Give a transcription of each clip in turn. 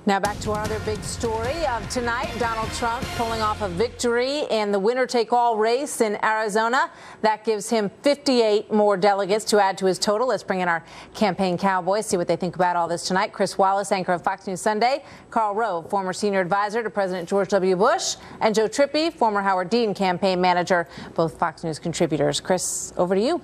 Now back to our other big story of tonight. Donald Trump pulling off a victory in the winner-take-all race in Arizona. That gives him 58 more delegates to add to his total. Let's bring in our campaign cowboys, see what they think about all this tonight. Chris Wallace, anchor of Fox News Sunday. Karl Rove, former senior advisor to President George W. Bush. And Joe Trippi, former Howard Dean campaign manager, both Fox News contributors. Chris, over to you.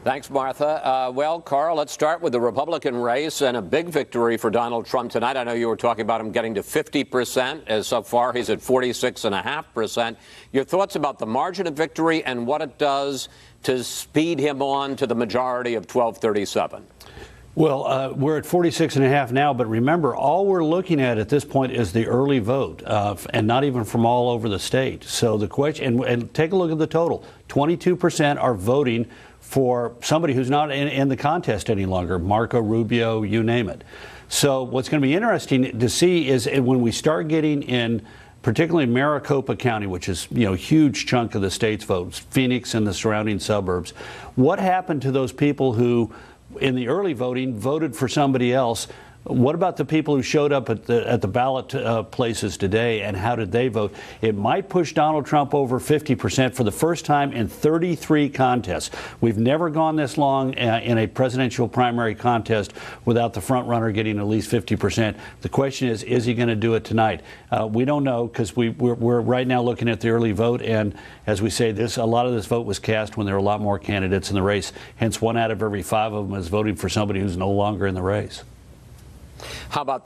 Thanks, Martha. Well, Karl, let's start with the Republican race and a big victory for Donald Trump tonight. I know you were talking about him getting to 50%, as so far he's at 46.5%. Your thoughts about the margin of victory and what it does to speed him on to the majority of 1237? Well, we're at 46.5 now, but remember, all we're looking at this point is the early vote, and not even from all over the state. So the question, and take a look at the total, 22% are voting for somebody who's not in the contest any longer, Marco Rubio, you name it. So what's going to be interesting to see is when we start getting in, particularly Maricopa County, which is, a huge chunk of the state's votes, Phoenix and the surrounding suburbs, what happened to those people who, in the early voting, voted for somebody else? What about the people who showed up at the ballot places today, and how did they vote? It might push Donald Trump over 50% for the first time in 33 contests. We've never gone this long in a presidential primary contest without the front runner getting at least 50%. The question is he going to do it tonight? We don't know, because we're right now looking at the early vote, and as we say, a lot of this vote was cast when there were a lot more candidates in the race. Hence, 1 out of every 5 of them is voting for somebody who's no longer in the race. How about